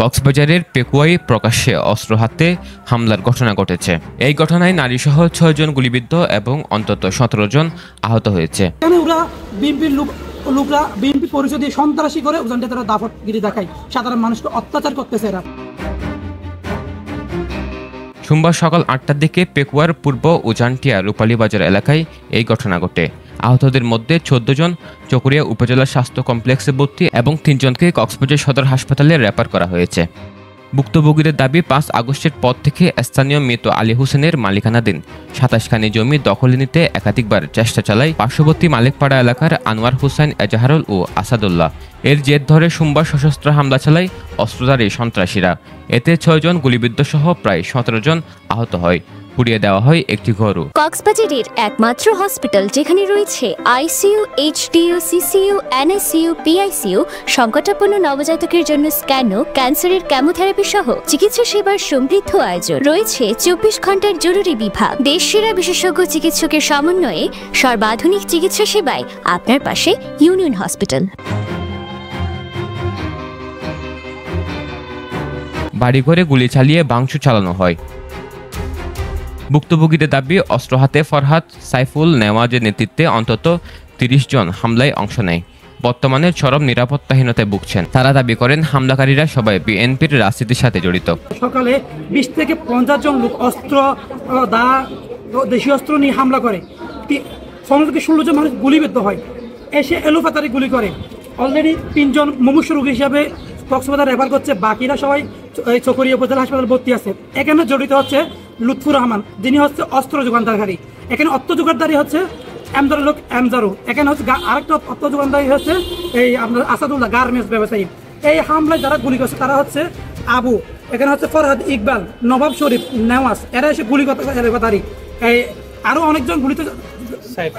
কক্সবাজারের পেকুয়ায় প্রকাশ্যে অস্ত্র হাতে হামলার ঘটনা ঘটেছে। এই ঘটনায় নারীসহ ৬ জন গুলিবিদ্ধ এবং অন্তত ১৭ জন আহত হয়েছে। লোকরা বিএনপি পরিচয় দিয়ে সন্ত্রাসী করে ওখানটা তারা দাপটগিরি দেখায়, সাধারণ মানুষকে অত্যাচার করতেছে এরা। সোমবার সকাল ৮টার দিকে পেকুয়ার পূর্ব উজানটিয়া রূপালী বাজার এলাকায় এই ঘটনা ঘটে। আহতদের মধ্যে ১৪ জন চকরিয়া উপজেলা স্বাস্থ্য কমপ্লেক্সে ভর্তি এবং ৩ জনকে কক্সবাজার সদর হাসপাতালে রেফার করা হয়েছে। ভুক্তভোগীদের দাবি ৫ আগস্টের পর থেকে স্থানীয় মৃত আলী হোসেনের মালিকানাধীন ২৭ খানি জমি দখলে নিতে একাধিকবার চেষ্টা চালায় পার্শ্ববর্তী মালিকপাড়া এলাকার আনোয়ার হোসেন, এজাহারুল ও আসাদুল্লাহ। এর জের ধরে সোমবার সশস্ত্র হামলা চালায় অস্ত্রধারী সন্ত্রাসীরা। এতে ৬ জন গুলিবিদ্ধ সহ প্রায় ১৭ জন আহত হয়। পুড়িয়ে দেওয়া হয় একটি ঘরও। কক্সবাজারের একমাত্র হসপিটাল যেখানে রয়েছে ICU, HDU, CCU, NICU, PICU, সংকটাপন্ন নবজাতকের জন্য স্ক্যানো, ক্যান্সারের কেমোথেরাপি সহ চিকিৎসা সেবার সমৃদ্ধ আয়োজন। রয়েছে ২৪ ঘন্টার জরুরি বিভাগ। দেশসেরা বিশেষজ্ঞ চিকিৎসকের সমন্বয়ে সর্বাধুনিক চিকিৎসা সেবায় আপনার পাশে ইউনিয়ন হসপিটাল। বাড়িঘরে গুলি চালিয়ে ভাঙচুর চালানো হয়। ভুক্তভোগীদের দাবি, অস্ত্র হাতে ফরহাদ, সাইফুল, নেওয়াজের নেতৃত্বে অন্তত ৩০ জন হামলায় অংশ নেয়। বর্তমানে চরম নিরাপত্তাহীনতায় ভুগছেন। তারা দাবি করেন হামলাকারীরা সবাই বিএনপির রাজনীতির সাথে জড়িত। সকালে ২০ থেকে ৫০ জন লোক দেশীয় অস্ত্র নিয়ে হামলা করে। ১৫ থেকে ১৬ জন মানুষ গুলিবিদ্ধ হয়, এসে এলোপাতারি গুলি করে। অলরেডি ৩ জন মুমূর্ষু রোগী হিসাবে কক্সবাজার রেফার করছে, বাকিরা সবাই চকরিয়া উপজেলা হাসপাতালে ভর্তি আছে। এখানে জড়িত হচ্ছে লুৎফুর রহমান, যিনি হচ্ছে অস্ত্র যোগানদারকারী। এখানে অস্ত্র যোগানদারি হচ্ছে এমদার লোক এমজারু। এখানে হচ্ছে আরেকটা অস্ত্র যোগানদারি হচ্ছে এই আপনার আসাদুল্লাহ, গার্মেন্টস ব্যবসায়ী। এই হামলায় যারা গুলি করছে তারা হচ্ছে আবু, এখানে হচ্ছে ফরহাদ, ইকবাল, নবাব শরীফ, নেওয়াজ, এরা এসে গুলি এলাকাতারি। এই আরো অনেকজন গুলিতে,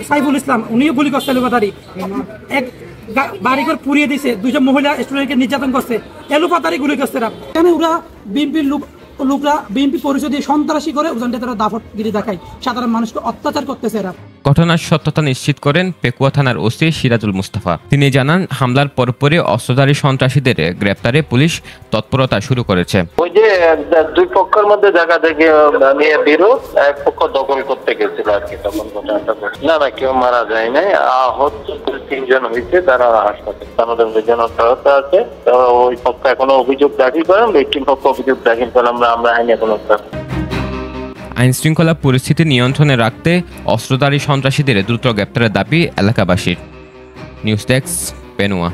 সাইফুল ইসলাম, উনিও গুলি করছে এলাকাতারি। এক বাড়িঘর পুড়িয়ে দিছে, ২জন মহিলা স্টুডেন্টকে নির্যাতন করছে, এলোপাতারি গুলি করছে। এখানে ওরা লোকরা বিএনপি পরিচয় দিয়ে সন্ত্রাসী করে ওখানটা তারা দাপটগিরি দেখায়, সাধারণ মানুষকে অত্যাচার করতেছে এরা। ঘটনার সত্যতা নিশ্চিত করেন পেকুয়া থানার ওসি সিরাজুল মুস্তাফা। তিনি জানান, হামলার পরপরই অস্ত্রধারী সন্ত্রাসীদের গ্রেপ্তারে পুলিশ তৎপরতা শুরু করেছে। ওই যে দুই পক্ষের মধ্যে জায়গা থেকে নিয়ে বিরোধ, এক পক্ষ দখল করতে গেছিল আর কি, তখন না কেউ মারা যায় নাই, আহত ৩ জন হয়েছে, তারা হাসপাতালে তাদের আহত আছে। ওই পক্ষ এখনো অভিযোগ দাখিল করেন, ভিকটিম পক্ষ অভিযোগ দাখিল করেন, আমরা আইনে কোনো আইন শৃঙ্খলা পরিস্থিতি নিয়ন্ত্রণে রাখতে অস্ত্রধারী সন্ত্রাসীদের দ্রুত গ্রেপ্তারের দাবি এলাকাবাসীর। News desk, পেনুয়া।